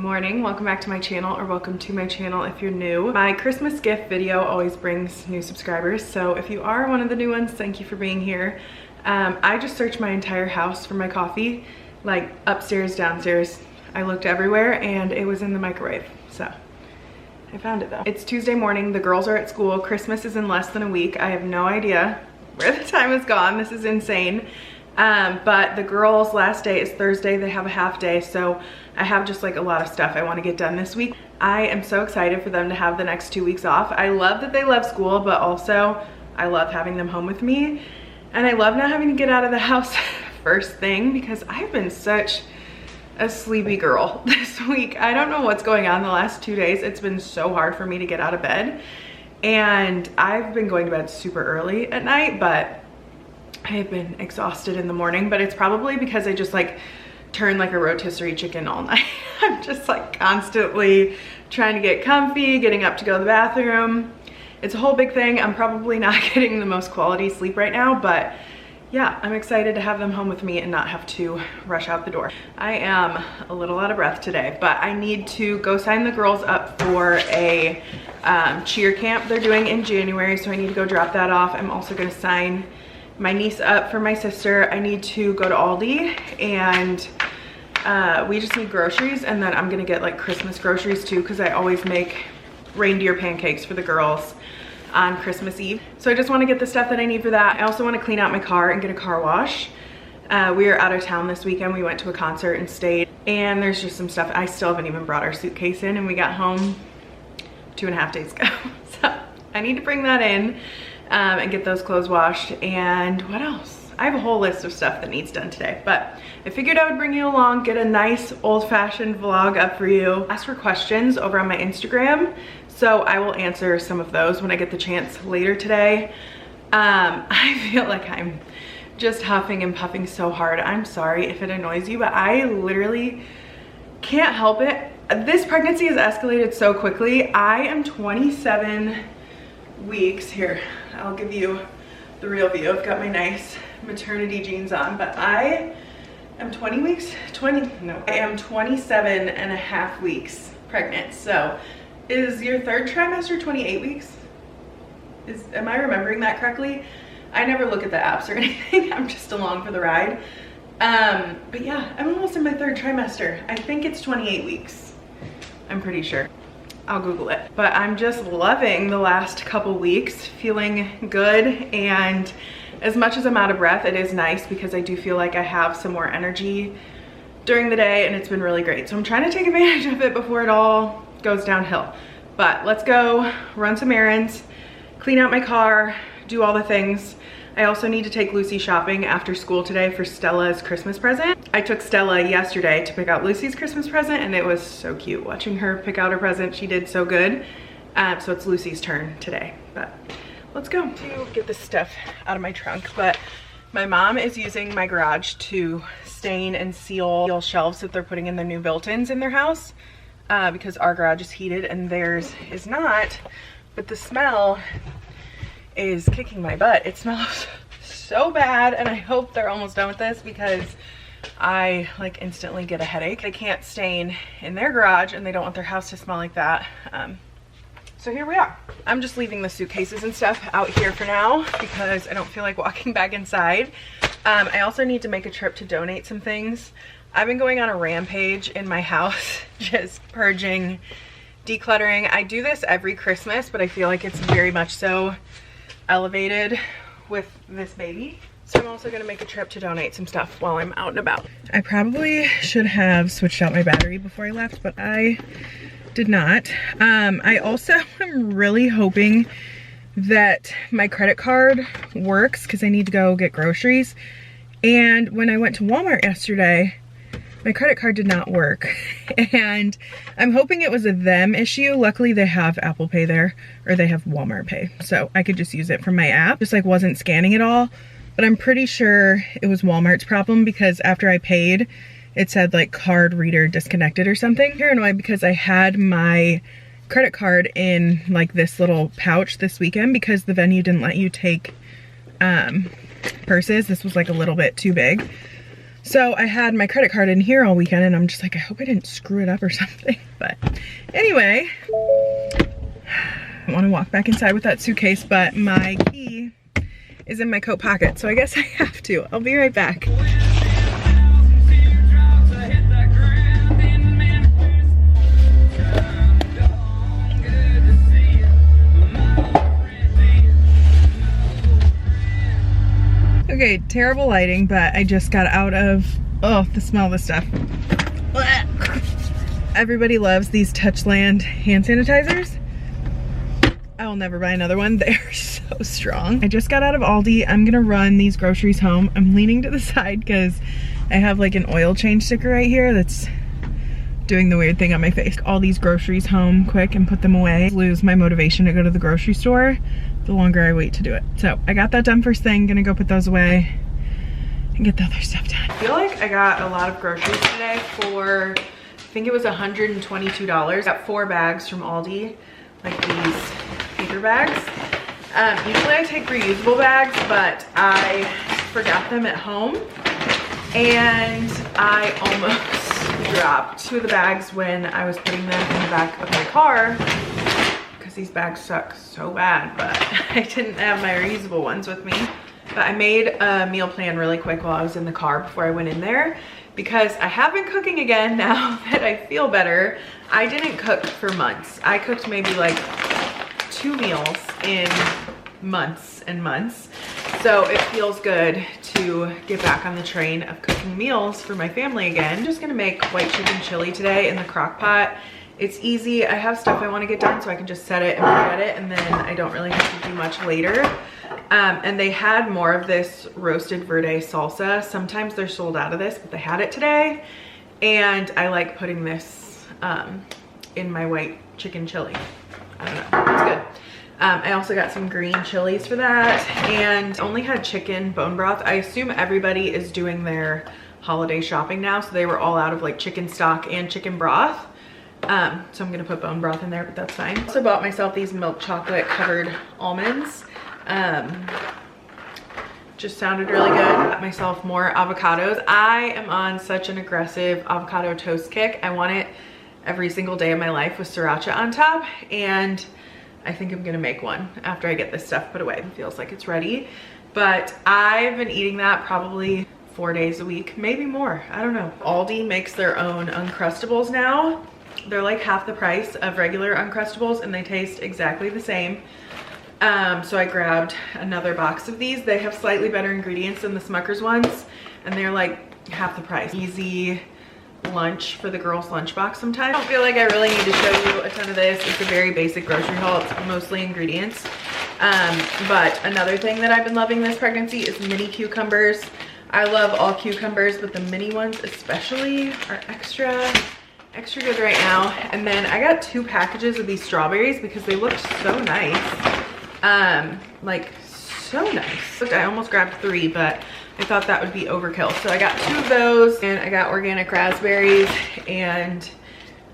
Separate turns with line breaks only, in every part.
morning, welcome back to my channel, or welcome to my channel if you're new. My Christmas gift video always brings new subscribers, so if you are one of the new ones, thank you for being here. I just searched my entire house for my coffee, like upstairs, downstairs. I looked everywhere and it was in the microwave, so I found it though. It's Tuesday morning, the girls are at school, Christmas is in less than a week. I have no idea where the time has gone, this is insane. But the girls' last day is Thursday, they have a half day, so I have just like a lot of stuff I want to get done this week. I am so excited for them to have the next 2 weeks off. I love that they love school, but also I love having them home with me. And I love not having to get out of the house first thing because I've been such a sleepy girl this week. I don't know what's going on the last 2 days. It's been so hard for me to get out of bed. And I've been going to bed super early at night, but I've been exhausted in the morning, but it's probably because I just like turn like a rotisserie chicken all night. I'm just like constantly trying to get comfy, getting up to go to the bathroom. It's a whole big thing. I'm probably not getting the most quality sleep right now, but yeah, I'm excited to have them home with me and not have to rush out the door. I am a little out of breath today, but I need to go sign the girls up for a cheer camp they're doing in January, so I need to go drop that off. I'm also gonna sign my niece up for my sister. I need to go to Aldi and we just need groceries, and then I'm gonna get like Christmas groceries too because I always make reindeer pancakes for the girls on Christmas Eve. So I just want to get the stuff that I need for that. I also want to clean out my car and get a car wash. We are out of town this weekend. We went to a concert and stayed, and there's just some stuff. I still haven't even brought our suitcase in, and we got home 2.5 days ago. So I need to bring that in and get those clothes washed. And what else? I have a whole list of stuff that needs done today, but I figured I would bring you along, get a nice old-fashioned vlog up for you. Ask for questions over on my Instagram, so I will answer some of those when I get the chance later today. I feel like I'm just huffing and puffing so hard. I'm sorry if it annoys you, but I literally can't help it. This pregnancy has escalated so quickly. I am 27 weeks. Here, I'll give you the real view. I've got my nice maternity jeans on, but I am 20 weeks, I am 27 and a half weeks pregnant. So is your third trimester 28 weeks? Am I remembering that correctly? I never look at the apps or anything. I'm just along for the ride. But yeah, I'm almost in my third trimester. I think it's 28 weeks. I'm pretty sure. I'll Google it. But I'm just loving the last couple weeks, feeling good, and as much as I'm out of breath, it is nice because I do feel like I have some more energy during the day, and it's been really great. So I'm trying to take advantage of it before it all goes downhill. But let's go run some errands, clean out my car, do all the things. I also need to take Lucy shopping after school today for Stella's Christmas present. I took Stella yesterday to pick out Lucy's Christmas present, and it was so cute watching her pick out her present. She did so good. So it's Lucy's turn today, but let's go to get this stuff out of my trunk. But my mom is using my garage to stain and seal shelves that they're putting in their new built-ins in their house because our garage is heated and theirs is not. But the smell is kicking my butt. It smells so bad, and I hope they're almost done with this because I like instantly get a headache. They can't stain in their garage and they don't want their house to smell like that. So here we are. I'm just leaving the suitcases and stuff out here for now because I don't feel like walking back inside. I also need to make a trip to donate some things. I've been going on a rampage in my house, just purging, decluttering. I do this every Christmas, but I feel like it's very much so elevated with this baby. So I'm also gonna make a trip to donate some stuff while I'm out and about. I probably should have switched out my battery before I left, but I did not. I also am really hoping that my credit card works because I need to go get groceries. And when I went to Walmart yesterday, my credit card did not work. And I'm hoping it was a them issue. Luckily they have Apple Pay there, or they have Walmart Pay. So I could just use it from my app. Just like wasn't scanning at all. But I'm pretty sure it was Walmart's problem because after I paid, it said like card reader disconnected or something. Paranoid because I had my credit card in like this little pouch this weekend because the venue didn't let you take purses. This was like a little bit too big. So I had my credit card in here all weekend and I'm just like, I hope I didn't screw it up or something. But anyway, I want to walk back inside with that suitcase, but my key is in my coat pocket, so I guess I have to. I'll be right back. Okay, terrible lighting, but I just got out of, oh, the smell of this stuff. Everybody loves these Touchland hand sanitizers. I will never buy another one. They're so strong. I just got out of Aldi. I'm gonna run these groceries home. I'm leaning to the side because I have like an oil change sticker right here that's doing the weird thing on my face. All these groceries home quick and put them away. Lose my motivation to go to the grocery store the longer I wait to do it. So I got that done first thing. Gonna go put those away and get the other stuff done. I feel like I got a lot of groceries today for, I think it was $122. Got 4 bags from Aldi, like these paper bags. Usually I take reusable bags, but I forgot them at home and I almost dropped 2 of the bags when I was putting them in the back of my car because these bags suck so bad, but I didn't have my reusable ones with me. But I made a meal plan really quick while I was in the car before I went in there because I have been cooking again now that I feel better. I didn't cook for months. I cooked maybe like 2 meals in months and months. So it feels good to get back on the train of cooking meals for my family again. I'm just gonna make white chicken chili today in the crock pot. It's easy. I have stuff I want to get done so I can just set it and forget it, and then I don't really have to do much later. And they had more of this roasted verde salsa. Sometimes they're sold out of this, but they had it today. And I like putting this in my white chicken chili. I don't know, it's good. I also got some green chilies for that and only had chicken bone broth. I assume everybody is doing their holiday shopping now, so they were all out of like chicken stock and chicken broth. So I'm gonna put bone broth in there, but that's fine. Also bought myself these milk chocolate covered almonds. Just sounded really good. Got myself more avocados. I am on such an aggressive avocado toast kick. I want it every single day of my life with sriracha on top, and I think I'm gonna make one after I get this stuff put away. It feels like it's ready, but I've been eating that probably 4 days a week, maybe more, I don't know. Aldi makes their own Uncrustables now. They're like half the price of regular Uncrustables and they taste exactly the same. So I grabbed another box of these. They have slightly better ingredients than the Smucker's ones and they're like half the price. Easy lunch for the girls' lunchbox sometimes. I don't feel like I really need to show you a ton of this. It's a very basic grocery haul. It's mostly ingredients. But another thing that I've been loving this pregnancy is mini cucumbers. I love all cucumbers, but the mini ones especially are extra good right now. And then I got 2 packages of these strawberries because they looked so nice. Like so nice. Look, I almost grabbed 3, but I thought that would be overkill. So I got 2 of those and I got organic raspberries and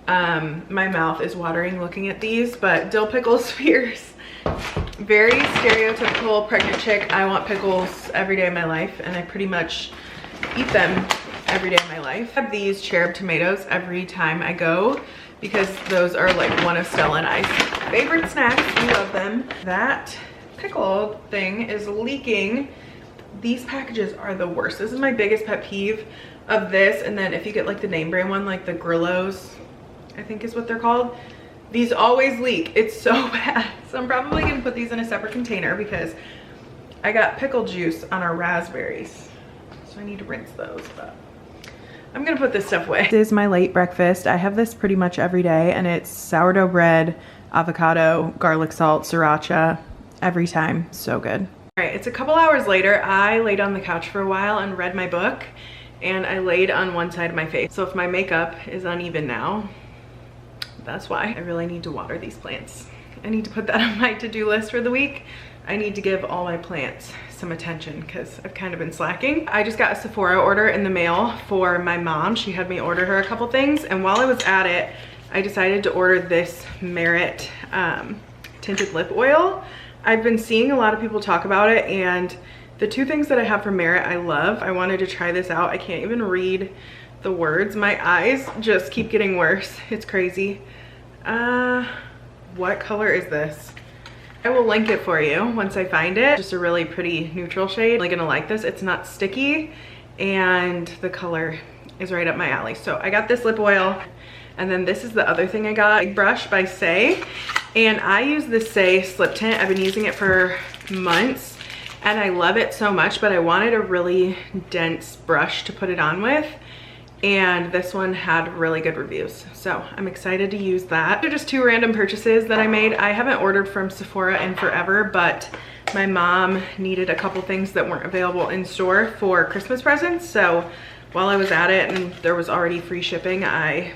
my mouth is watering looking at these, but dill pickle spears. Very stereotypical pregnant chick. I want pickles every day of my life and I pretty much eat them every day of my life. I have these cherub tomatoes every time I go because those are like one of Stella and I's favorite snacks. We love them. That pickle thing is leaking. These packages are the worst. This is my biggest pet peeve of this. And then if you get like the name brand one, like the Grillos, I think is what they're called. These always leak. It's so bad. So I'm probably gonna put these in a separate container because I got pickle juice on our raspberries. So I need to rinse those, but I'm gonna put this stuff away. This is my late breakfast. I have this pretty much every day and it's sourdough bread, avocado, garlic salt, sriracha, every time. So good. All right, it's a couple hours later. I laid on the couch for a while and read my book and I laid on one side of my face. So if my makeup is uneven now, that's why. I really need to water these plants. I need to put that on my to-do list for the week. I need to give all my plants some attention because I've kind of been slacking. I just got a Sephora order in the mail for my mom. She had me order her a couple things, and while I was at it, I decided to order this Merit tinted lip oil. I've been seeing a lot of people talk about it, and The two things that I have from Merit I love. I wanted to try this out. I can't even read the words. My eyes just keep getting worse. It's crazy. What color is this? I will link it for you once I find it. Just a really pretty neutral shade. I'm really gonna like this. It's not sticky and the color is right up my alley. So I got this lip oil, and then this is the other thing I got. Big Brush by Say, and I use this Say slip tint. I've been using it for months and I love it so much, but I wanted a really dense brush to put it on with, and this one had really good reviews, so I'm excited to use that. They're just two random purchases that I made. I haven't ordered from Sephora in forever, but my mom needed a couple things that weren't available in store for Christmas presents, so while I was at it and there was already free shipping, I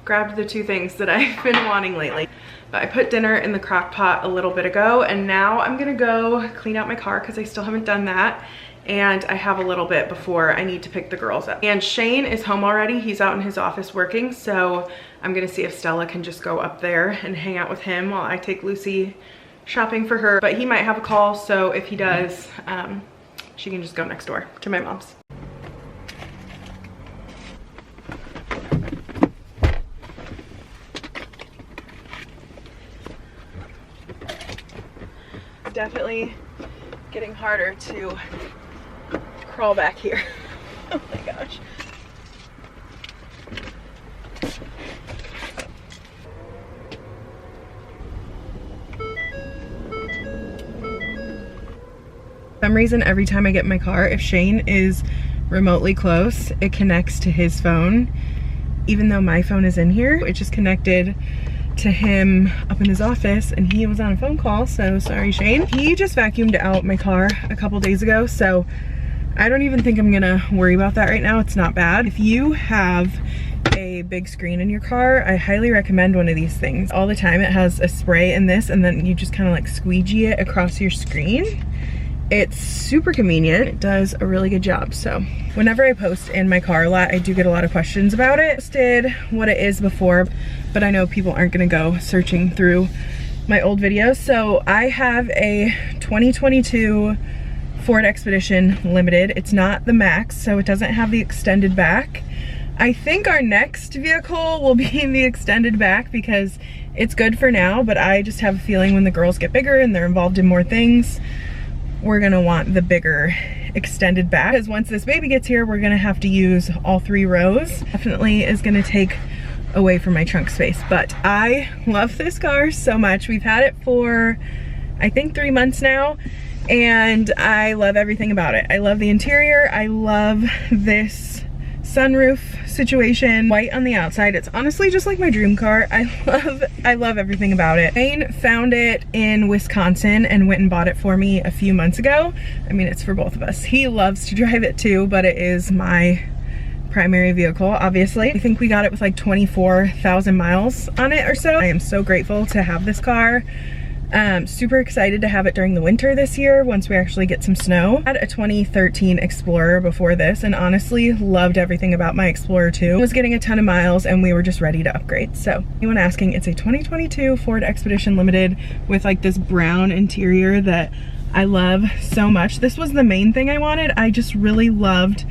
grabbed the two things that I've been wanting lately. But I put dinner in the crock pot a little bit ago, and now I'm gonna go clean out my car because I still haven't done that. And I have a little bit before I need to pick the girls up. And Shane is home already. He's out in his office working, so I'm gonna see if Stella can just go up there and hang out with him while I take Lucy shopping for her. But he might have a call, so if he does, she can just go next door to my mom's. Definitely getting harder to crawl back here. Oh my gosh. For some reason, every time I get in my car, if Shane is remotely close, it connects to his phone. Even though my phone is in here, it just connected to him up in his office, and he was on a phone call, so sorry Shane. He just vacuumed out my car a couple days ago, so I don't even think I'm gonna worry about that right now. It's not bad. If you have a big screen in your car, I highly recommend one of these things. All the time it has a spray in this, and then you just kind of like squeegee it across your screen. It's super convenient. It does a really good job. So whenever I post in my car a lot, I do get a lot of questions about it. I posted what it is before, but I know people aren't gonna go searching through my old videos. So I have a 2022 Ford Expedition Limited. It's not the Max, so it doesn't have the extended back. I think our next vehicle will be in the extended back because it's good for now, but I just have a feeling when the girls get bigger and they're involved in more things, we're gonna want the bigger extended back, because once this baby gets here, we're gonna have to use all 3 rows. Definitely is gonna take away from my trunk space, but I love this car so much. We've had it for, I think, 3 months now, and I love everything about it. I love the interior. I love this sunroof situation. White on the outside. It's honestly just like my dream car. I love everything about it. Shane found it in Wisconsin and went and bought it for me a few months ago. I mean, it's for both of us. He loves to drive it too, but it is my primary vehicle, obviously. I think we got it with like 24,000 miles on it or so. I am so grateful to have this car. Super excited to have it during the winter this year once we actually get some snow. I had a 2013 Explorer before this, and honestly loved everything about my Explorer too. It was getting a ton of miles and we were just ready to upgrade. So anyone asking, it's a 2022 Ford Expedition Limited with like this brown interior that I love so much. This was the main thing I wanted. I just really loved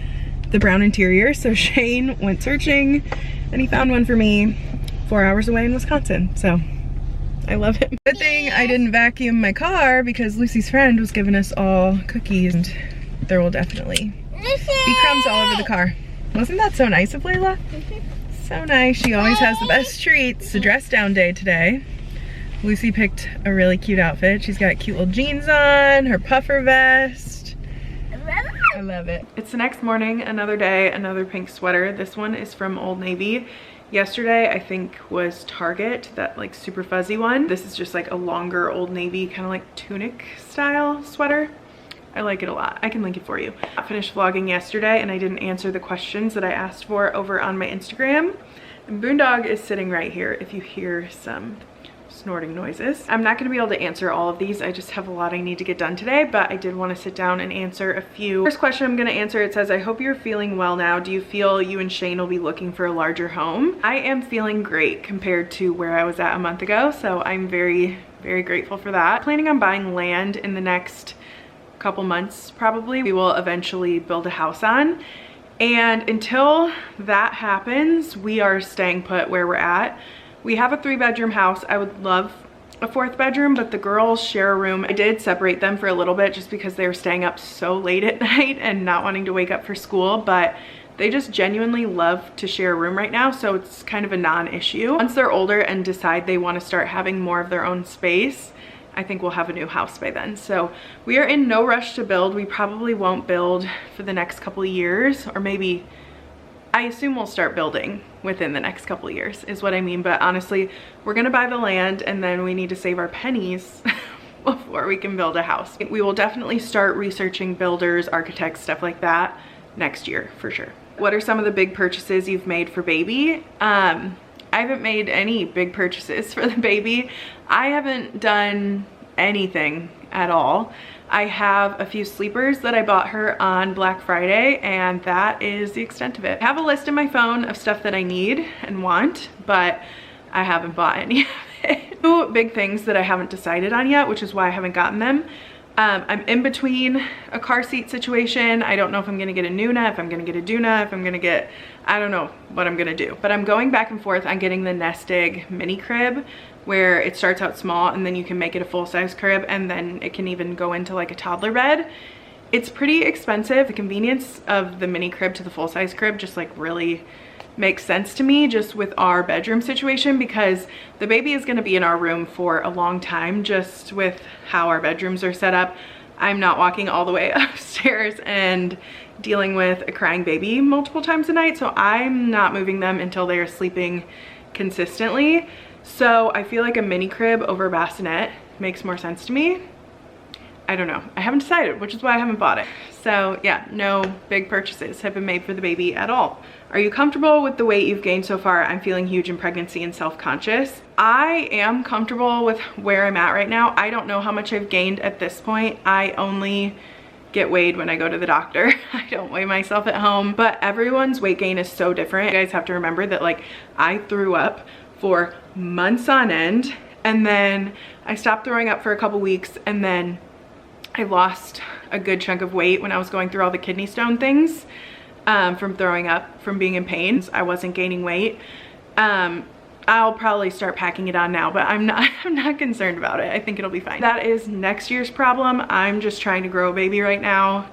the brown interior. So Shane went searching and he found one for me 4 hours away in Wisconsin. So I love it. Good thing I didn't vacuum my car because Lucy's friend was giving us all cookies, and there will definitely be crumbs all over the car. Wasn't that so nice of Layla? So nice. She always has the best treats. It's a dress down day today. Lucy picked a really cute outfit. She's got cute little jeans on, her puffer vest. I love it. It's the next morning, another day, another pink sweater. This one is from Old Navy. Yesterday, I think, was Target, that like super fuzzy one. This is just like a longer Old Navy kind of like tunic style sweater. I like it a lot. I can link it for you. I finished vlogging yesterday and I didn't answer the questions that I asked for over on my Instagram. And Boondog is sitting right here if you hear some snorting noises. I'm not going to be able to answer all of these. I just have a lot I need to get done today, but I did want to sit down and answer a few. First question I'm going to answer, it says, I hope you're feeling well now. Do you feel you and Shane will be looking for a larger home? I am feeling great compared to where I was at a month ago, so I'm very, very grateful for that. Planning on buying land in the next couple months probably, we will eventually build a house on. And until that happens, we are staying put where we're at. We have a 3-bedroom house. I would love a 4th bedroom, but the girls share a room. I did separate them for a little bit just because they were staying up so late at night and not wanting to wake up for school, but they just genuinely love to share a room right now, so it's kind of a non-issue. Once they're older and decide they want to start having more of their own space, I think we'll have a new house by then. So we are in no rush to build. We probably won't build for the next couple of years, or maybe, I assume we'll start building within the next couple of years is what I mean. But honestly, we're gonna buy the land and then we need to save our pennies before we can build a house. We will definitely start researching builders, architects, stuff like that next year for sure. What are some of the big purchases you've made for baby? I haven't made any big purchases for the baby. I haven't done anything at all. I have a few sleepers that I bought her on Black Friday, and that is the extent of it. I have a list in my phone of stuff that I need and want, but I haven't bought any of it. 2 big things that I haven't decided on yet, which is why I haven't gotten them. I'm in between a car seat situation. I don't know if I'm gonna get a Nuna, if I'm gonna get a Duna, if I'm gonna get, I don't know what I'm gonna do. But I'm going back and forth on getting the Nestig mini crib, where it starts out small and then you can make it a full-size crib, and then it can even go into like a toddler bed. It's pretty expensive. The convenience of the mini crib to the full-size crib just like really makes sense to me, just with our bedroom situation, because the baby is going to be in our room for a long time, just with how our bedrooms are set up. I'm not walking all the way upstairs and dealing with a crying baby multiple times a night, so I'm not moving them until they're sleeping consistently. So I feel like a mini crib over a bassinet makes more sense to me. I don't know. I haven't decided, which is why I haven't bought it. So yeah, no big purchases have been made for the baby at all. Are you comfortable with the weight you've gained so far? I'm feeling huge in pregnancy and self-conscious. I am comfortable with where I'm at right now. I don't know how much I've gained at this point. I only get weighed when I go to the doctor. I don't weigh myself at home, but everyone's weight gain is so different. You guys have to remember that like I threw up for months on end, and then I stopped throwing up for a couple weeks, and then I lost a good chunk of weight when I was going through all the kidney stone things from throwing up, from being in pain. I wasn't gaining weight. I'll probably start packing it on now, but I'm not concerned about it. I think it'll be fine. That is next year's problem. I'm just trying to grow a baby right now,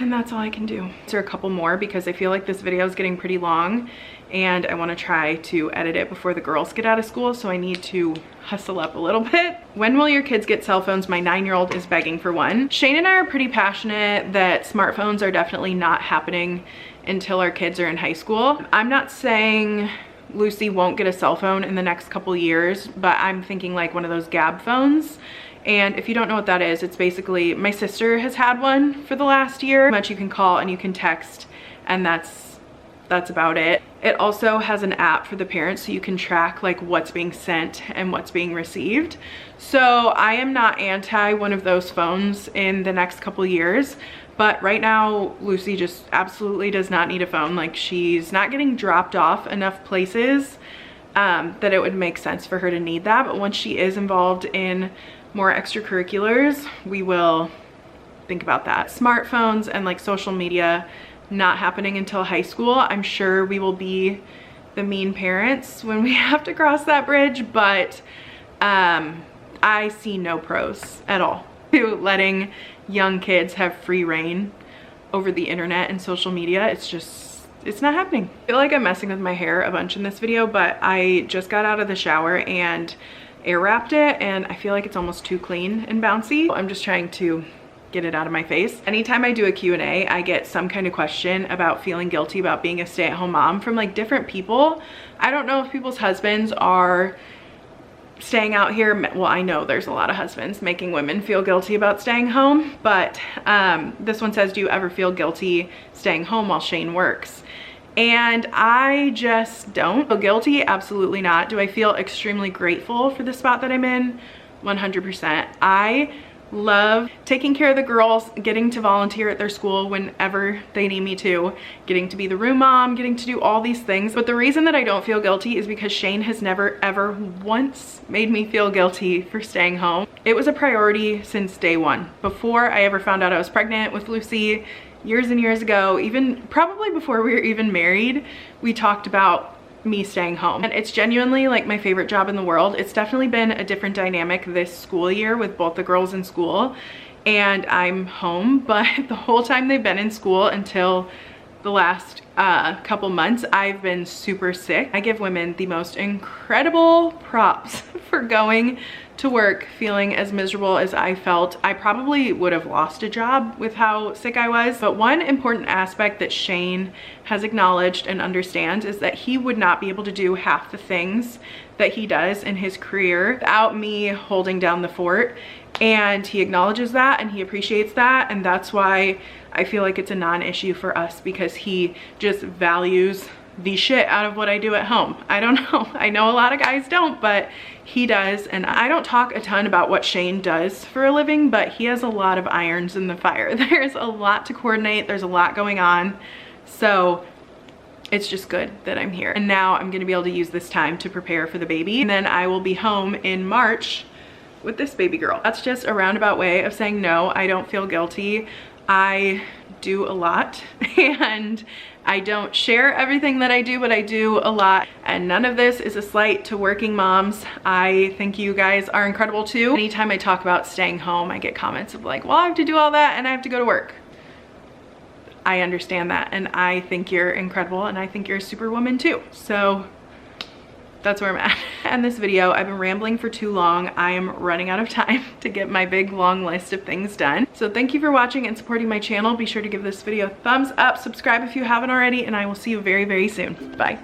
and that's all I can do. Answer a couple more because I feel like this video is getting pretty long, and I want to try to edit it before the girls get out of school, so I need to hustle up a little bit. When will your kids get cell phones? My 9-year-old is begging for one. Shane and I are pretty passionate that smartphones are definitely not happening until our kids are in high school. I'm not saying Lucy won't get a cell phone in the next couple years, but I'm thinking like one of those Gab phones. And if you don't know what that is, it's basically, my sister has had one for the last year. Much you can call and you can text, and that's about it. It also has an app for the parents, so you can track like what's being sent and what's being received. So I am not anti one of those phones in the next couple years, but right now Lucy just absolutely does not need a phone. Like, she's not getting dropped off enough places that it would make sense for her to need that. But once she is involved in more extracurriculars, we will think about that. Smartphones and like social media not happening until high school. I'm sure we will be the mean parents when we have to cross that bridge, but I see no pros at all to letting young kids have free reign over the internet and social media. It's not happening. I feel like I'm messing with my hair a bunch in this video, but I just got out of the shower and air wrapped it, and I feel like it's almost too clean and bouncy. I'm just trying to get it out of my face. Anytime I do a Q&A, I get some kind of question about feeling guilty about being a stay-at-home mom from like different people. I don't know if people's husbands are staying out here. Well, I know there's a lot of husbands making women feel guilty about staying home, but this one says, do you ever feel guilty staying home while Shane works? And I just don't feel guilty. Absolutely not. Do I feel extremely grateful for the spot that I'm in? 100%. I love taking care of the girls, getting to volunteer at their school whenever they need me to, getting to be the room mom, getting to do all these things. But the reason that I don't feel guilty is because Shane has never ever once made me feel guilty for staying home. It was a priority since day one. Before I ever found out I was pregnant with Lucy years and years ago, even probably before we were even married, we talked about me staying home. And it's genuinely like my favorite job in the world. It's definitely been a different dynamic this school year with both the girls in school and I'm home, but the whole time they've been in school until the last couple months, I've been super sick. I give women the most incredible props for going to work feeling as miserable as I felt. I probably would have lost a job with how sick I was. But one important aspect that Shane has acknowledged and understands is that he would not be able to do half the things that he does in his career without me holding down the fort. And he acknowledges that and he appreciates that. And that's why I feel like it's a non-issue for us, because he just values the shit out of what I do at home. I don't know. I know a lot of guys don't, but he does. And I don't talk a ton about what Shane does for a living, but he has a lot of irons in the fire. There's a lot to coordinate. There's a lot going on. So it's just good that I'm here. And now I'm gonna be able to use this time to prepare for the baby. And then I will be home in March with this baby girl. That's just a roundabout way of saying no, I don't feel guilty. I do a lot and I don't share everything that I do, but I do a lot. And none of this is a slight to working moms. I think you guys are incredible too. Anytime I talk about staying home, I get comments of like, well, I have to do all that and I have to go to work. I understand that and I think you're incredible and I think you're a superwoman too. So that's where I'm at. And this video, I've been rambling for too long. I am running out of time to get my big long list of things done. So thank you for watching and supporting my channel. Be sure to give this video a thumbs up, subscribe if you haven't already, and I will see you very, very soon. Bye.